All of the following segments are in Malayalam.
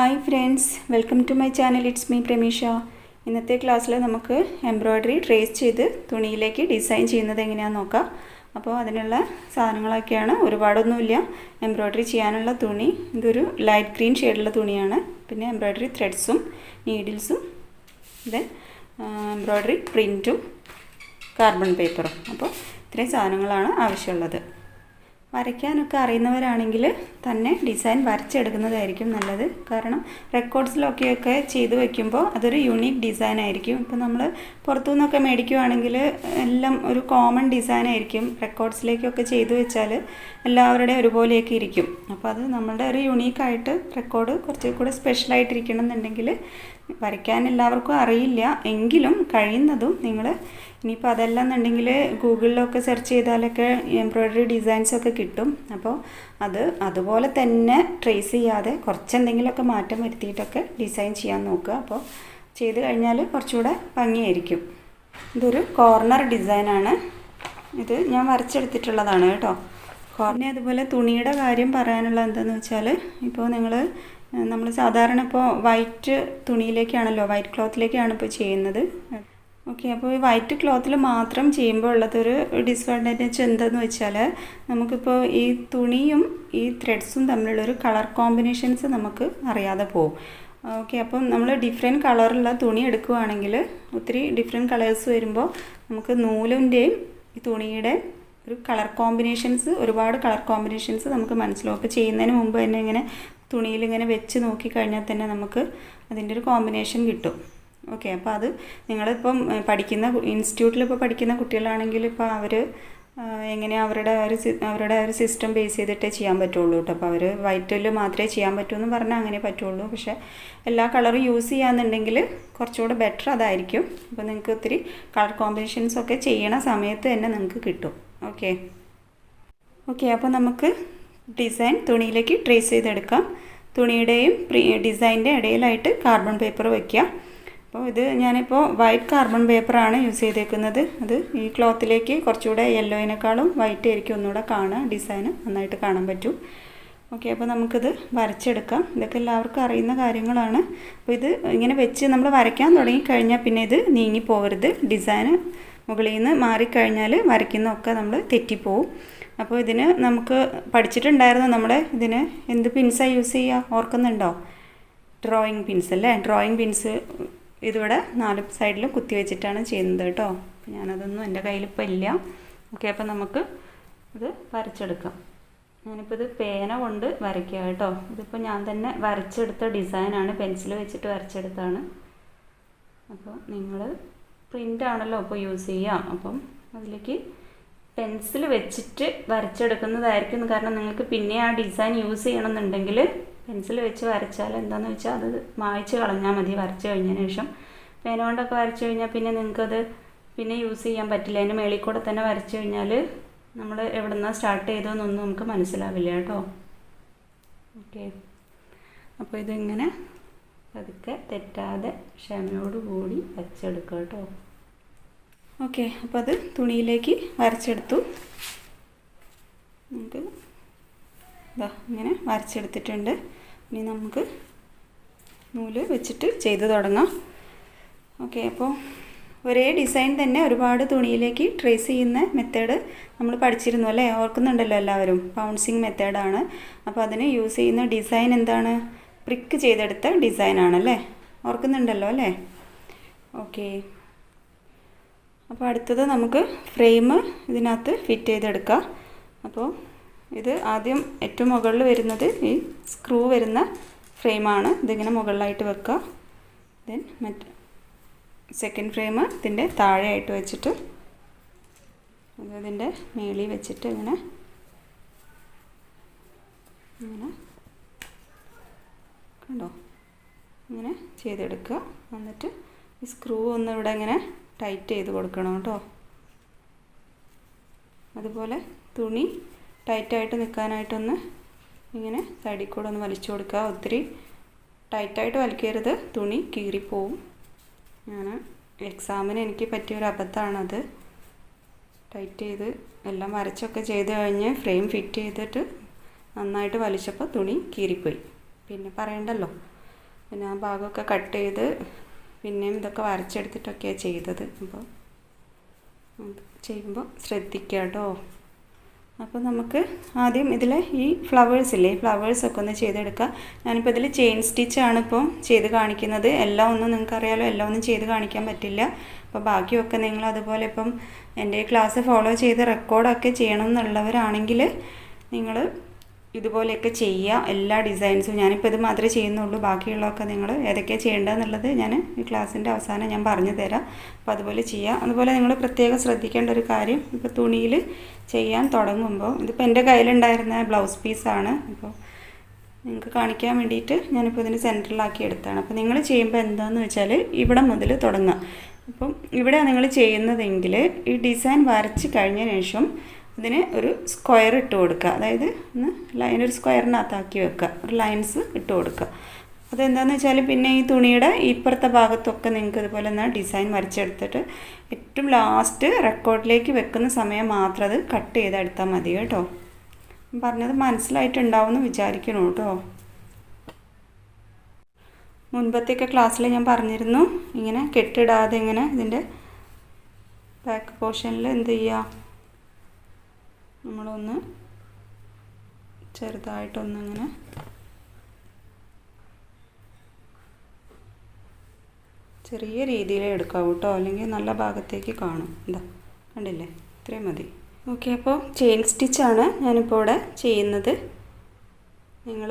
Hi friends, welcome to my channel. It's me PRAMEESHA. ഇന്നത്തെ ക്ലാസ്സിൽ നമുക്ക് എംബ്രോയിഡറി ട്രേസ് ചെയ്ത് തുണിയിലേക്ക് ഡിസൈൻ ചെയ്യുന്നത് എങ്ങനെയാണെന്ന് നോക്കാം. അപ്പോൾ അതിനുള്ള സാധനങ്ങളൊക്കെയാണ്, ഒരുപാടൊന്നുമില്ല. എംബ്രോയിഡറി ചെയ്യാനുള്ള തുണി ഇതൊരു ലൈറ്റ് ഗ്രീൻ ഷെയ്ഡുള്ള തുണിയാണ്. പിന്നെ എംബ്രോയിഡറി ത്രെഡ്സും നീഡിൽസും ദെൻ എംബ്രോയിഡറി പ്രിൻറ്റും കാർബൺ പേപ്പറും. അപ്പോൾ ഇത്രയും സാധനങ്ങളാണ് ആവശ്യമുള്ളത്. വരയ്ക്കാനൊക്കെ അറിയുന്നവരാണെങ്കിൽ തന്നെ ഡിസൈൻ വരച്ചെടുക്കുന്നതായിരിക്കും നല്ലത്. കാരണം റെക്കോർഡ്സിലൊക്കെ ചെയ്ത് വയ്ക്കുമ്പോൾ അതൊരു യുണീക്ക് ഡിസൈൻ ആയിരിക്കും. ഇപ്പോൾ നമ്മൾ പുറത്തുനിന്നൊക്കെ മേടിക്കുകയാണെങ്കിൽ എല്ലാം ഒരു കോമൺ ഡിസൈൻ ആയിരിക്കും. റെക്കോർഡ്സിലേക്കൊക്കെ ചെയ്തു വെച്ചാൽ എല്ലാവരുടെയും ഒരുപോലെയൊക്കെ ഇരിക്കും. അപ്പോൾ അത് നമ്മളുടെ ഒരു യുണീക്കായിട്ട് റെക്കോർഡ് കുറച്ച് കൂടെ സ്പെഷ്യലായിട്ടിരിക്കണം എന്നുണ്ടെങ്കിൽ വരയ്ക്കാൻ എല്ലാവർക്കും അറിയില്ല എങ്കിലും കഴിയുന്നതും നിങ്ങൾ ഇനിയിപ്പോൾ അതെല്ലാം എന്നുണ്ടെങ്കിൽ ഗൂഗിളിലൊക്കെ സെർച്ച് ചെയ്താലൊക്കെ എംബ്രോയിഡറി ഡിസൈൻസൊക്കെ കിട്ടും. അപ്പോൾ അതുപോലെ തന്നെ ട്രേസ് ചെയ്യാതെ കുറച്ചെന്തെങ്കിലുമൊക്കെ മാറ്റം വരുത്തിയിട്ടൊക്കെ ഡിസൈൻ ചെയ്യാൻ നോക്കുക. അപ്പോൾ ചെയ്ത് കഴിഞ്ഞാൽ കുറച്ചുകൂടെ ഭംഗിയായിരിക്കും. ഇതൊരു കോർണർ ഡിസൈനാണ്. ഇത് ഞാൻ വരച്ചെടുത്തിട്ടുള്ളതാണ് കേട്ടോ. പിന്നെ അതുപോലെ തുണിയുടെ കാര്യം പറയാനുള്ള എന്താണെന്ന് വെച്ചാൽ, ഇപ്പോൾ നമ്മൾ സാധാരണ ഇപ്പോൾ വൈറ്റ് തുണിയിലേക്കാണല്ലോ, വൈറ്റ് ക്ലോത്തിലേക്കാണ് ഇപ്പോൾ ചെയ്യുന്നത്. ഓക്കെ, അപ്പോൾ ഈ വൈറ്റ് ക്ലോത്തിൽ മാത്രം ചെയ്യുമ്പോൾ ഉള്ളതൊരു ഡിസ്അഡ്വാൻറ്റേജ് എന്താണെന്ന് വെച്ചാൽ, നമുക്കിപ്പോൾ ഈ തുണിയും ഈ ത്രെഡ്സും തമ്മിലുള്ളൊരു കളർ കോമ്പിനേഷൻസ് നമുക്ക് അറിയാതെ പോകും. ഓക്കെ, അപ്പം നമ്മൾ ഡിഫറെൻറ്റ് കളറുള്ള തുണി എടുക്കുകയാണെങ്കിൽ ഒത്തിരി ഡിഫറെൻറ്റ് കളേഴ്സ് വരുമ്പോൾ നമുക്ക് നൂലിൻ്റെയും ഈ തുണിയുടെ ഒരു കളർ കോമ്പിനേഷൻസ്, ഒരുപാട് കളർ കോമ്പിനേഷൻസ് നമുക്ക് മനസ്സിലാവും. അപ്പോൾ ചെയ്യുന്നതിന് മുമ്പ് തന്നെ ഇങ്ങനെ തുണിയിൽ ഇങ്ങനെ വെച്ച് നോക്കിക്കഴിഞ്ഞാൽ തന്നെ നമുക്ക് അതിൻ്റെ ഒരു കോമ്പിനേഷൻ കിട്ടും. ഓക്കെ, അപ്പോൾ അത് നിങ്ങളിപ്പം ഇൻസ്റ്റിറ്റ്യൂട്ടിൽ ഇപ്പോൾ പഠിക്കുന്ന കുട്ടികളാണെങ്കിൽ ഇപ്പോൾ അവർ എങ്ങനെയാണ് അവരുടെ ഒരു സിസ്റ്റം ബേസ് ചെയ്തിട്ടേ ചെയ്യാൻ പറ്റുള്ളൂ കേട്ടോ. അപ്പോൾ അവർ വൈറ്റിൽ മാത്രമേ ചെയ്യാൻ പറ്റൂ എന്ന് പറഞ്ഞാൽ അങ്ങനെ പറ്റുള്ളൂ. പക്ഷേ എല്ലാ കളറും യൂസ് ചെയ്യാന്നുണ്ടെങ്കിൽ കുറച്ചുകൂടെ ബെറ്റർ അതായിരിക്കും. അപ്പോൾ നിങ്ങൾക്ക് ഒത്തിരി കളർ കോമ്പിനേഷൻസൊക്കെ ചെയ്യണ സമയത്ത് തന്നെ നിങ്ങൾക്ക് കിട്ടും. ഓക്കെ, അപ്പോൾ നമുക്ക് ഡിസൈൻ തുണിയിലേക്ക് ട്രേസ് ചെയ്തെടുക്കാം. തുണിയുടെയും ഡിസൈൻ്റെ ഇടയിലായിട്ട് കാർബൺ പേപ്പർ വയ്ക്കുക. അപ്പോൾ ഇത് ഞാനിപ്പോൾ വൈറ്റ് കാർബൺ പേപ്പറാണ് യൂസ് ചെയ്തേക്കുന്നത്. അത് ഈ ക്ലോത്തിലേക്ക് കുറച്ചുകൂടെ യെല്ലോയിനേക്കാളും വൈറ്റ് ആയിരിക്കും ഒന്നുകൂടെ കാണുക, ഡിസൈന് നന്നായിട്ട് കാണാൻ പറ്റും. ഓക്കെ, അപ്പോൾ നമുക്കിത് വരച്ചെടുക്കാം. ഇതൊക്കെ എല്ലാവർക്കും അറിയുന്ന കാര്യങ്ങളാണ്. അപ്പോൾ ഇത് ഇങ്ങനെ വെച്ച് നമ്മൾ വരയ്ക്കാൻ തുടങ്ങിക്കഴിഞ്ഞാൽ പിന്നെ ഇത് നീങ്ങിപ്പോകരുത്. ഡിസൈന് മുകളിൽ നിന്ന് മാറിക്കഴിഞ്ഞാൽ വരയ്ക്കുന്നതൊക്കെ നമ്മൾ തെറ്റിപ്പോവും. അപ്പോൾ ഇതിന് നമുക്ക് പഠിച്ചിട്ടുണ്ടായിരുന്നു ഇതിന് എന്ത് പിൻസാണ് യൂസ് ചെയ്യുക ഓർക്കുന്നുണ്ടോ? ഡ്രോയിങ് പിൻസ് അല്ലേ. ഡ്രോയിങ് പിൻസ് ഇതിവിടെ 4 സൈഡിലും കുത്തി വെച്ചിട്ടാണ് ചെയ്യുന്നത് കേട്ടോ. ഞാനതൊന്നും എൻ്റെ കയ്യിലിപ്പോൾ ഇല്ല. ഓക്കെ, അപ്പോൾ നമുക്ക് ഇത് വരച്ചെടുക്കാം. ഞാനിപ്പോൾ ഇത് പേന കൊണ്ട് വരയ്ക്കുക കേട്ടോ. ഇതിപ്പോൾ ഞാൻ തന്നെ വരച്ചെടുത്ത ഡിസൈനാണ്, പെൻസിൽ വെച്ചിട്ട് വരച്ചെടുത്താണ്. അപ്പോൾ നിങ്ങൾ പ്രിൻ്റാണല്ലോ ഇപ്പോൾ യൂസ് ചെയ്യുക. അപ്പം അതിലേക്ക് പെൻസിൽ വെച്ചിട്ട് വരച്ചെടുക്കുന്നതായിരിക്കും. കാരണം നിങ്ങൾക്ക് പിന്നെ ആ ഡിസൈൻ യൂസ് ചെയ്യണമെന്നുണ്ടെങ്കിൽ പെൻസിൽ വെച്ച് വരച്ചാൽ എന്താണെന്ന് വെച്ചാൽ അത് മായ്ച്ച് കളഞ്ഞാൽ മതി. വരച്ച് കഴിഞ്ഞതിന് ശേഷം പേന കൊണ്ടൊക്കെ വരച്ച് കഴിഞ്ഞാൽ പിന്നെ നിങ്ങൾക്കത് പിന്നെ യൂസ് ചെയ്യാൻ പറ്റില്ല. അതിൻ്റെ മേളിൽ കൂടെ തന്നെ വരച്ച് കഴിഞ്ഞാൽ നമ്മൾ എവിടെ നിന്നാണ് സ്റ്റാർട്ട് ചെയ്തതെന്നൊന്നും നമുക്ക് മനസ്സിലാവില്ല കേട്ടോ. ഓക്കെ, അപ്പോൾ ഇതിങ്ങനെ പതുക്കെ തെറ്റാതെ ക്ഷമയോടുകൂടി വരച്ചെടുക്കുക കേട്ടോ. ഓക്കെ, അപ്പോൾ അത് തുണിയിലേക്ക് വരച്ചെടുത്തു. നമുക്ക് ഇങ്ങനെ വരച്ചെടുത്തിട്ടുണ്ട്. ഇനി നമുക്ക് നൂല് വെച്ചിട്ട് ചെയ്ത് തുടങ്ങാം. ഓക്കെ, അപ്പോൾ ഒരേ ഡിസൈൻ തന്നെ ഒരുപാട് തുണിയിലേക്ക് ട്രേസ് ചെയ്യുന്ന മെത്തേഡ് നമ്മൾ പഠിച്ചിരുന്നു അല്ലേ, ഓർക്കുന്നുണ്ടല്ലോ എല്ലാവരും. ബൗൺസിങ് മെത്തേഡാണ്. അപ്പോൾ അതിന് യൂസ് ചെയ്യുന്ന ഡിസൈൻ എന്താണ്? പ്രിക്ക് ചെയ്തെടുത്ത ഡിസൈനാണല്ലേ, ഓർക്കുന്നുണ്ടല്ലോ അല്ലേ. ഓക്കെ, അപ്പോൾ അടുത്തത് നമുക്ക് ഫ്രെയിം ഇതിനകത്ത് ഫിറ്റ് ചെയ്തെടുക്കാം. അപ്പോൾ ഇത് ആദ്യം ഏറ്റവും മുകളിൽ വരുന്നത് ഈ സ്ക്രൂ വരുന്ന ഫ്രെയിമാണ്. ഇതിങ്ങനെ മുകളിലായിട്ട് വെക്കുക. ദെൻ സെക്കൻഡ് ഫ്രെയിം ഇതിൻ്റെ താഴെയായിട്ട് വെച്ചിട്ട് ഇതിൻ്റെ മേളിൽ വെച്ചിട്ട് ഇങ്ങനെ കണ്ടോ, ഇങ്ങനെ ചെയ്തെടുക്കുക. എന്നിട്ട് ഈ സ്ക്രൂ ഒന്ന് ഇവിടെ ഇങ്ങനെ ടൈറ്റ് ചെയ്ത് കൊടുക്കണം കേട്ടോ. അതുപോലെ തുണി ടൈറ്റായിട്ട് നിൽക്കാനായിട്ടൊന്ന് ഇങ്ങനെ സൈഡിൽ കൂടെ ഒന്ന് വലിച്ചു കൊടുക്കുക. ഒത്തിരി ടൈറ്റായിട്ട് വലിക്കരുത്, തുണി കീറിപ്പോവും. ഞാൻ എക്സാമിന് എനിക്ക് പറ്റിയൊരു അബദ്ധമാണത്. ടൈറ്റ് ചെയ്ത് എല്ലാം വരച്ചൊക്കെ ചെയ്ത് കഴിഞ്ഞ് ഫ്രെയിം ഫിറ്റ് ചെയ്തിട്ട് നന്നായിട്ട് വലിച്ചപ്പോൾ തുണി കീറിപ്പോയി. പിന്നെ പറയണ്ടല്ലോ. പിന്നെ ആ ഭാഗമൊക്കെ കട്ട് ചെയ്ത് പിന്നെയും ഇതൊക്കെ വരച്ചെടുത്തിട്ടൊക്കെയാണ് ചെയ്തത്. അപ്പോൾ ചെയ്യുമ്പോൾ ശ്രദ്ധിക്കുക കേട്ടോ. അപ്പോൾ നമുക്ക് ആദ്യം ഇതിൽ ഈ ഫ്ലവേഴ്സില്ലേ, ഫ്ലവേഴ്സൊക്കെ ഒന്ന് ചെയ്തെടുക്കുക. ഞാനിപ്പോൾ ഇതിൽ ചെയിൻ സ്റ്റിച്ചാണ് ഇപ്പോൾ ചെയ്ത് കാണിക്കുന്നത്. എല്ലാം ഒന്നും നിങ്ങൾക്കറിയാലോ, എല്ലാം ഒന്നും ചെയ്ത് കാണിക്കാൻ പറ്റില്ല. അപ്പോൾ ബാക്കിയൊക്കെ നിങ്ങൾ അതുപോലെ ഇപ്പം എൻ്റെ ക്ലാസ് ഫോളോ ചെയ്ത് റെക്കോർഡൊക്കെ ചെയ്യണം എന്നുള്ളവരാണെങ്കിൽ നിങ്ങൾ ഇതുപോലെയൊക്കെ ചെയ്യുക. എല്ലാ ഡിസൈൻസും ഞാനിപ്പോൾ ഇത് മാത്രമേ ചെയ്യുന്നുള്ളൂ. ബാക്കിയുള്ളതൊക്കെ നിങ്ങൾ ഏതൊക്കെയാണ് ചെയ്യേണ്ടതെന്നുള്ളത് ഞാൻ ഈ ക്ലാസ്സിൻ്റെ അവസാനം ഞാൻ പറഞ്ഞു തരാം. അപ്പോൾ അതുപോലെ ചെയ്യുക. അതുപോലെ നിങ്ങൾ പ്രത്യേകം ശ്രദ്ധിക്കേണ്ട ഒരു കാര്യം, ഇപ്പോൾ തുണിയിൽ ചെയ്യാൻ തുടങ്ങുമ്പോൾ, ഇതിപ്പോൾ എൻ്റെ കയ്യിലുണ്ടായിരുന്ന ബ്ലൗസ് പീസാണ്. അപ്പോൾ നിങ്ങൾക്ക് കാണിക്കാൻ വേണ്ടിയിട്ട് ഞാനിപ്പോൾ ഇതിന് സെൻറ്ററിലാക്കി എടുത്താണ്. അപ്പോൾ നിങ്ങൾ ചെയ്യുമ്പോൾ എന്താണെന്ന് വെച്ചാൽ ഇവിടെ മുതൽ തുടങ്ങുക. അപ്പം ഇവിടെ നിങ്ങൾ ചെയ്യുന്നതെങ്കിൽ ഈ ഡിസൈൻ വരച്ച് കഴിഞ്ഞ ശേഷം ഇതിന് ഒരു സ്ക്വയർ ഇട്ട് കൊടുക്കുക. അതായത് ഒന്ന് ലൈനൊരു സ്ക്വയറിനകത്താക്കി വെക്കുക, ഒരു ലൈൻസ് ഇട്ട് കൊടുക്കുക. അതെന്താണെന്ന് വെച്ചാൽ പിന്നെ ഈ തുണിയുടെ ഇപ്പുറത്തെ ഭാഗത്തൊക്കെ നിങ്ങൾക്ക് ഇതുപോലെ എന്നാൽ ഡിസൈൻ വരച്ചെടുത്തിട്ട് ഏറ്റവും ലാസ്റ്റ് റെക്കോർഡിലേക്ക് വെക്കുന്ന സമയം മാത്രം അത് കട്ട് ചെയ്തെടുത്താൽ മതി കേട്ടോ. പറഞ്ഞത് മനസ്സിലായിട്ടുണ്ടാവും എന്ന് വിചാരിക്കണം കേട്ടോ. മുൻപത്തെയൊക്കെ ക്ലാസ്സിൽ ഞാൻ പറഞ്ഞിരുന്നു, ഇങ്ങനെ കെട്ടിടാതെ ഇങ്ങനെ ഇതിൻ്റെ ബാക്ക് പോർഷനിൽ എന്ത് ചെയ്യുക, നമ്മളൊന്ന് ചെറുതായിട്ടൊന്നിങ്ങനെ ചെറിയ രീതിയിൽ എടുക്കാം കേട്ടോ, അല്ലെങ്കിൽ നല്ല ഭാഗത്തേക്ക് കാണും. എന്താ കണ്ടില്ലേ, ഇത്രയും മതി. ഓക്കെ, അപ്പോൾ ചെയിൻ സ്റ്റിച്ചാണ് ഞാനിപ്പോൾ ഇവിടെ ചെയ്യുന്നത്. നിങ്ങൾ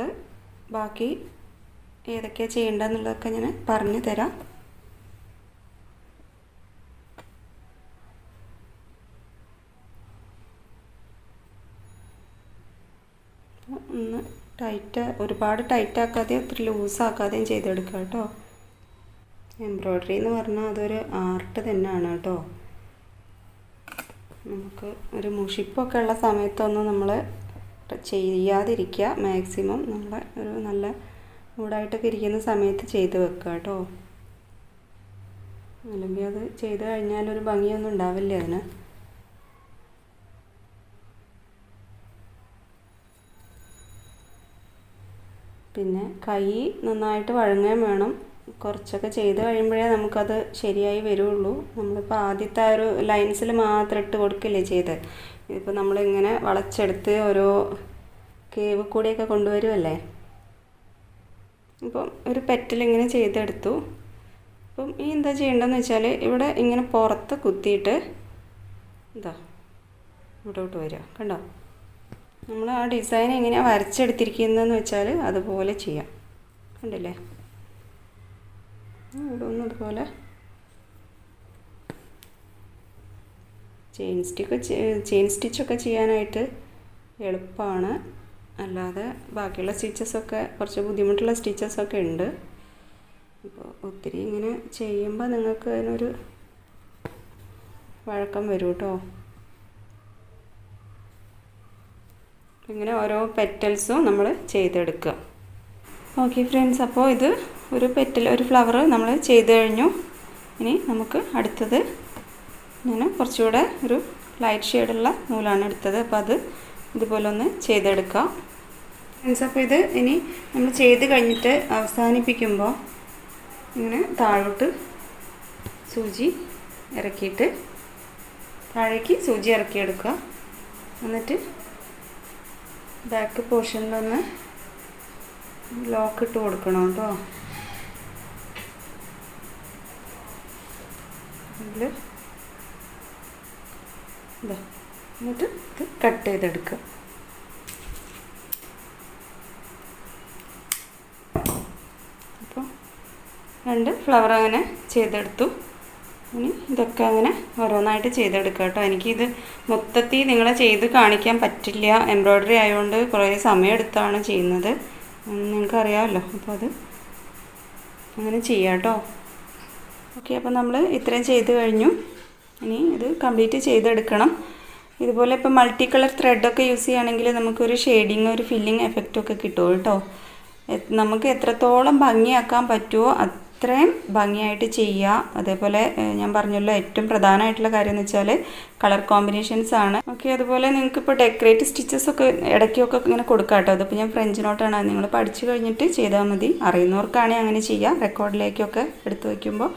ബാക്കി ഏതൊക്കെയാണ് ചെയ്യേണ്ടതെന്നുള്ളതൊക്കെ ഞാൻ പറഞ്ഞു തരാം. ഒന്ന് ഒരുപാട് ടൈറ്റാക്കാതെയും ഒത്തിരി ലൂസാക്കാതെയും ചെയ്തെടുക്കുക കേട്ടോ. എംബ്രോയ്ഡറി എന്ന് പറഞ്ഞാൽ അതൊരു ആർട്ട് തന്നെയാണ് കേട്ടോ. നമുക്ക് ഒരു മുഷിപ്പൊക്കെ ഉള്ള സമയത്തൊന്നും നമ്മൾ ചെയ്യാതിരിക്കുക. മാക്സിമം നമ്മൾ ഒരു നല്ല മൂടായിട്ടൊക്കെ ഇരിക്കുന്ന സമയത്ത് ചെയ്ത് വെക്കുക കേട്ടോ. അല്ലെങ്കിൽ അത് ചെയ്ത് കഴിഞ്ഞാലൊരു ഭംഗിയൊന്നും ഉണ്ടാവില്ല അതിന്. പിന്നെ കൈ നന്നായിട്ട് വഴങ്ങാൻ വേണം. കുറച്ചൊക്കെ ചെയ്ത് കഴിയുമ്പോഴേ നമുക്കത് ശരിയായി വരുള്ളൂ. നമ്മളിപ്പോൾ ആദ്യത്തെ ആ ഒരു ലൈൻസിൽ മാത്രം ഇട്ട് കൊടുക്കില്ലേ ചെയ്ത്. ഇതിപ്പോൾ നമ്മളിങ്ങനെ വളച്ചെടുത്ത് ഓരോ കേവ് കൂടെയൊക്കെ കൊണ്ടുവരുമല്ലേ. അപ്പം ഒരു പെറ്റലിങ്ങനെ ചെയ്തെടുത്തു. അപ്പം ഈ എന്താ ചെയ്യേണ്ടതെന്ന് വെച്ചാൽ ഇവിടെ ഇങ്ങനെ പുറത്ത് കുത്തിയിട്ട് ഇതാ ഇവിടോട്ട് വരിക. കണ്ടോ, നമ്മൾ ആ ഡിസൈൻ എങ്ങനെയാണ് വരച്ചെടുത്തിരിക്കുന്നതെന്ന് വെച്ചാൽ അതുപോലെ ചെയ്യാം. കണ്ടില്ലേ, ഇവിടെ ഒന്നും അതുപോലെ ചെയിൻ സ്റ്റിച്ചൊക്കെ ചെയ്യാനായിട്ട് എളുപ്പമാണ്. അല്ലാതെ ബാക്കിയുള്ള സ്റ്റിച്ചസൊക്കെ കുറച്ച് ബുദ്ധിമുട്ടുള്ള സ്റ്റിച്ചസൊക്കെ ഉണ്ട്. അപ്പോൾ ഒത്തിരി ഇങ്ങനെ ചെയ്യുമ്പോൾ നിങ്ങൾക്ക് അതിനൊരു വഴക്കം വരും കേട്ടോ. ഇങ്ങനെ ഓരോ പെറ്റൽസും നമ്മൾ ചെയ്തെടുക്കുക. ഓക്കെ ഫ്രണ്ട്സ്, അപ്പോൾ ഇത് ഒരു ഫ്ലവർ നമ്മൾ ചെയ്ത് കഴിഞ്ഞു. ഇനി നമുക്ക് അടുത്തത് ഞാൻ കുറച്ചുകൂടെ ഒരു ലൈറ്റ് ഷെയ്ഡുള്ള നൂലാണ് എടുത്തത്. അപ്പോൾ അത് ഇതുപോലെ ഒന്ന് ചെയ്തെടുക്കാം ഫ്രണ്ട്സ്. അപ്പോൾ ഇത് ഇനി നമ്മൾ ചെയ്ത് കഴിഞ്ഞിട്ട് അവസാനിപ്പിക്കുമ്പോൾ ഇങ്ങനെ താഴോട്ട് സൂചി ഇറക്കിയിട്ട് താഴേക്ക് സൂചി ഇറക്കിയെടുക്കുക. എന്നിട്ട് ബാക്ക് പോർഷനിലൊന്ന് ലോക്ക് ഇട്ട് കൊടുക്കണം കേട്ടോ. എന്നിട്ട് ഇത് കട്ട് ചെയ്തെടുക്കുക. അപ്പോൾ 2 ഫ്ലവർ അങ്ങനെ ചെയ്തെടുത്തു. ഇനി ഇതൊക്കെ അങ്ങനെ ഓരോന്നായിട്ട് ചെയ്തെടുക്കുക കേട്ടോ. എനിക്കിത് മൊത്തത്തിൽ നിങ്ങളെ ചെയ്ത് കാണിക്കാൻ പറ്റില്ല. എംബ്രോയ്ഡറി ആയതുകൊണ്ട് കുറേ സമയം എടുത്താണ് ചെയ്യുന്നത്, നിങ്ങൾക്കറിയാമല്ലോ. അപ്പോൾ അത് അങ്ങനെ ചെയ്യാം കേട്ടോ. ഓക്കെ, അപ്പോൾ നമ്മൾ ഇത്രയും ചെയ്ത് കഴിഞ്ഞു. ഇനി ഇത് കംപ്ലീറ്റ് ചെയ്തെടുക്കണം. ഇതുപോലെ ഇപ്പോൾ മൾട്ടി കളർ ത്രെഡൊക്കെ യൂസ് ചെയ്യുകയാണെങ്കിൽ നമുക്കൊരു ഷെയ്ഡിങ്, ഒരു ഫില്ലിങ് എഫക്റ്റൊക്കെ കിട്ടും കേട്ടോ. നമുക്ക് എത്രത്തോളം ഭംഗിയാക്കാൻ പറ്റുമോ അത്രയും ഭംഗിയായിട്ട് ചെയ്യുക. അതേപോലെ ഞാൻ പറഞ്ഞല്ലോ ഏറ്റവും പ്രധാനമായിട്ടുള്ള കാര്യം എന്ന് വെച്ചാൽ കളർ കോമ്പിനേഷൻസ് ആണ്. ഓക്കെ, അതുപോലെ നിങ്ങൾക്ക് ഇപ്പോൾ ഡെക്കറേറ്റ് സ്റ്റിച്ചസ് ഒക്കെ ഇടയ്ക്കൊക്കെ ഇങ്ങനെ കൊടുക്കാം കേട്ടോ. അതിപ്പോൾ ഞാൻ ഫ്രഞ്ച് നോട്ടാണ്, നിങ്ങൾ പഠിച്ചു കഴിഞ്ഞിട്ട് ചെയ്താൽ മതി. അറിയുന്നവർക്കാണെങ്കിൽ അങ്ങനെ ചെയ്യാം, റെക്കോർഡിലേക്കൊക്കെ എടുത്തു വയ്ക്കുമ്പോൾ.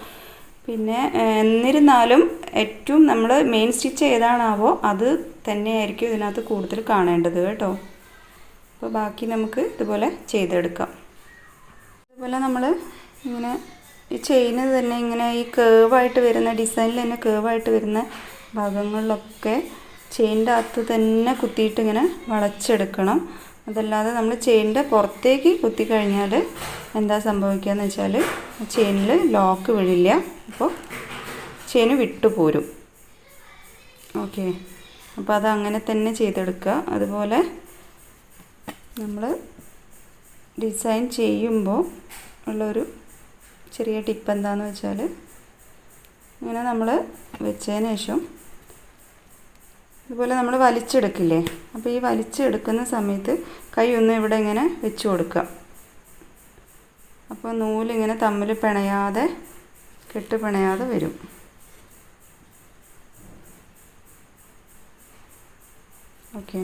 പിന്നെ എന്നിരുന്നാലും ഏറ്റവും നമ്മൾ മെയിൻ സ്റ്റിച്ച് ഏതാണാവോ അത് തന്നെയായിരിക്കും ഇതിനകത്ത് കൂടുതൽ കാണേണ്ടത് കേട്ടോ. അപ്പോൾ ബാക്കി നമുക്ക് ഇതുപോലെ ചെയ്തെടുക്കാം. അതുപോലെ നമ്മൾ ഇങ്ങനെ ഈ ചെയിന് തന്നെ ഇങ്ങനെ ഈ കേവായിട്ട് വരുന്ന ഡിസൈനിൽ തന്നെ കേവായിട്ട് വരുന്ന ഭാഗങ്ങളിലൊക്കെ ചെയിൻ്റെ അകത്ത് തന്നെ കുത്തിയിട്ട് ഇങ്ങനെ വളച്ചെടുക്കണം. അതല്ലാതെ നമ്മൾ ചെയിനിൻ്റെ പുറത്തേക്ക് കുത്തി കഴിഞ്ഞാൽ എന്താ സംഭവിക്കുക എന്ന് വെച്ചാൽ ചെയിനിൽ ലോക്ക് വീഴില്ല, അപ്പോൾ ചെയിന് വിട്ടുപോരും. ഓക്കെ, അപ്പോൾ അത് അങ്ങനെ തന്നെ ചെയ്തെടുക്കുക. അതുപോലെ നമ്മൾ ഡിസൈൻ ചെയ്യുമ്പോൾ ഉള്ളൊരു ചെറിയ ടിപ്പ് എന്താണെന്ന് വെച്ചാൽ ഇങ്ങനെ നമ്മൾ വെച്ചതിന് ശേഷം ഇതുപോലെ നമ്മൾ വലിച്ചെടുക്കില്ലേ, അപ്പോൾ ഈ വലിച്ചെടുക്കുന്ന സമയത്ത് കൈ ഒന്ന് ഇവിടെ ഇങ്ങനെ വെച്ച് കൊടുക്കുക. അപ്പോൾ നൂലിങ്ങനെ തമ്മിൽ പിണയാതെ കെട്ട് പിണയാതെ വരും. ഓക്കെ,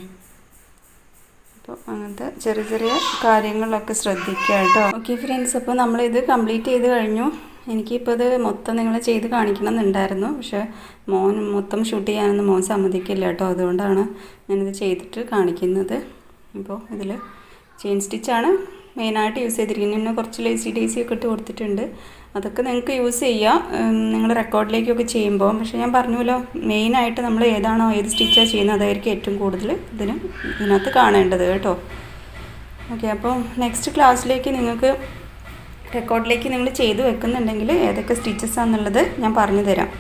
അപ്പോൾ അങ്ങനത്തെ ചെറിയ ചെറിയ കാര്യങ്ങളിലൊക്കെ ശ്രദ്ധിക്കുക കേട്ടോ. ഓക്കെ ഫ്രണ്ട്സ്, അപ്പോൾ നമ്മളിത് കംപ്ലീറ്റ് ചെയ്ത് കഴിഞ്ഞു. എനിക്കിപ്പോൾ ഇത് മൊത്തം നിങ്ങളെ ചെയ്ത് കാണിക്കണം എന്നുണ്ടായിരുന്നു, പക്ഷേ മോൻ മൊത്തം ഷൂട്ട് ചെയ്യാനൊന്നും മോൻ സമ്മതിക്കില്ല കേട്ടോ. അതുകൊണ്ടാണ് ഞാനിത് ചെയ്തിട്ട് കാണിക്കുന്നത്. അപ്പോൾ ഇതിൽ ചെയിൻ സ്റ്റിച്ചാണ് മെയിനായിട്ട് യൂസ് ചെയ്തിരിക്കുന്നത്. പിന്നെ കുറച്ച് ലേസി ഡേസി ഒക്കെ ഇട്ട് കൊടുത്തിട്ടുണ്ട്. അതൊക്കെ നിങ്ങൾക്ക് യൂസ് ചെയ്യാം നിങ്ങൾ റെക്കോർഡിലേക്കൊക്കെ ചെയ്യുമ്പോൾ. പക്ഷേ ഞാൻ പറഞ്ഞല്ലോ, മെയിനായിട്ട് നമ്മൾ ഏതാണോ ഏത് സ്റ്റിച്ചാണ് ചെയ്യുന്നത് അതായിരിക്കും ഏറ്റവും കൂടുതൽ ഇതിനകത്ത് കാണേണ്ടത് കേട്ടോ. ഓക്കെ, അപ്പോൾ നെക്സ്റ്റ് ക്ലാസ്സിലേക്ക് നിങ്ങൾക്ക് റെക്കോർഡിലേക്ക് നിങ്ങൾ ചെയ്ത് വെക്കുന്നുണ്ടെങ്കിൽ ഏതൊക്കെ സ്റ്റിച്ചസ് ആണെന്നുള്ളത് ഞാൻ പറഞ്ഞു തരാം.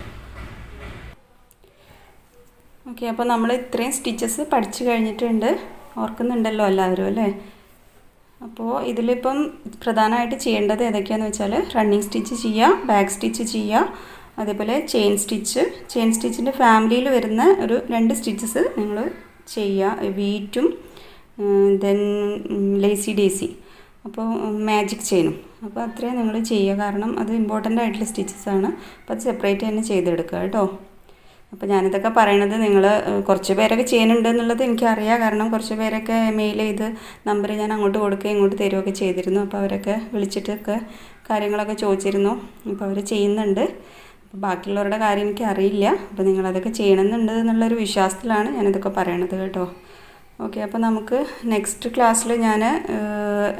ഓക്കെ, അപ്പോൾ നമ്മൾ ഇത്രയും സ്റ്റിച്ചസ് പഠിച്ചു കഴിഞ്ഞിട്ടുണ്ട്. ഓർക്കുന്നുണ്ടല്ലോ എല്ലാവരും അല്ലേ? അപ്പോൾ ഇതിലിപ്പം പ്രധാനമായിട്ട് ചെയ്യേണ്ടത് ഏതൊക്കെയാണെന്ന് വെച്ചാൽ റണ്ണിങ് സ്റ്റിച്ച് ചെയ്യുക, ബാക്ക് സ്റ്റിച്ച് ചെയ്യുക, അതേപോലെ ചെയിൻ സ്റ്റിച്ചിൻ്റെ ഫാമിലിയിൽ വരുന്ന ഒരു 2 സ്റ്റിച്ചസ് നിങ്ങൾ ചെയ്യുക, വീറ്റും ദെൻ ലേസി ഡേസി, അപ്പോൾ മാജിക് ചെയിനും. അപ്പോൾ അത്രയും നിങ്ങൾ ചെയ്യുക, കാരണം അത് ഇമ്പോർട്ടൻ്റ് ആയിട്ടുള്ള സ്റ്റിച്ചസ് ആണ്. അപ്പോൾ അത് സെപ്പറേറ്റ് തന്നെ ചെയ്തെടുക്കുക കേട്ടോ. അപ്പോൾ ഞാനിതൊക്കെ പറയണത് നിങ്ങൾ കുറച്ച് പേരൊക്കെ ചെയ്യുന്നുണ്ട് എന്നുള്ളത് എനിക്കറിയാം, കാരണം കുറച്ച് പേരൊക്കെ മെയിൽ ചെയ്ത് നമ്പർ ഞാൻ അങ്ങോട്ട് കൊടുക്കുകയും ഇങ്ങോട്ട് തരുകയൊക്കെ ചെയ്തിരുന്നു. അപ്പോൾ അവരൊക്കെ വിളിച്ചിട്ടൊക്കെ കാര്യങ്ങളൊക്കെ ചോദിച്ചിരുന്നു. അപ്പോൾ അവർ ചെയ്യുന്നുണ്ട്. അപ്പോൾ ബാക്കിയുള്ളവരുടെ കാര്യം എനിക്ക് അറിയില്ല. അപ്പോൾ നിങ്ങളതൊക്കെ ചെയ്യണമെന്നുണ്ട് എന്നുള്ളൊരു വിശ്വാസത്തിലാണ് ഞാനിതൊക്കെ പറയണത് കേട്ടോ. ഓക്കെ, അപ്പോൾ നമുക്ക് നെക്സ്റ്റ് ക്ലാസ്സിൽ ഞാൻ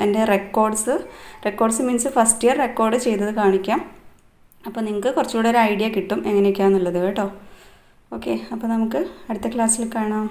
എൻ്റെ records means first year record ചെയ്തത് കാണിക്കാം. അപ്പോൾ നിങ്ങൾക്ക് കുറച്ചുകൂടെ ഒരു ഐഡിയ കിട്ടും എങ്ങനെയൊക്കെയാണെന്നുള്ളത് കേട്ടോ. ഓക്കെ, അപ്പോൾ നമുക്ക് അടുത്ത ക്ലാസ്സിൽ കാണാം.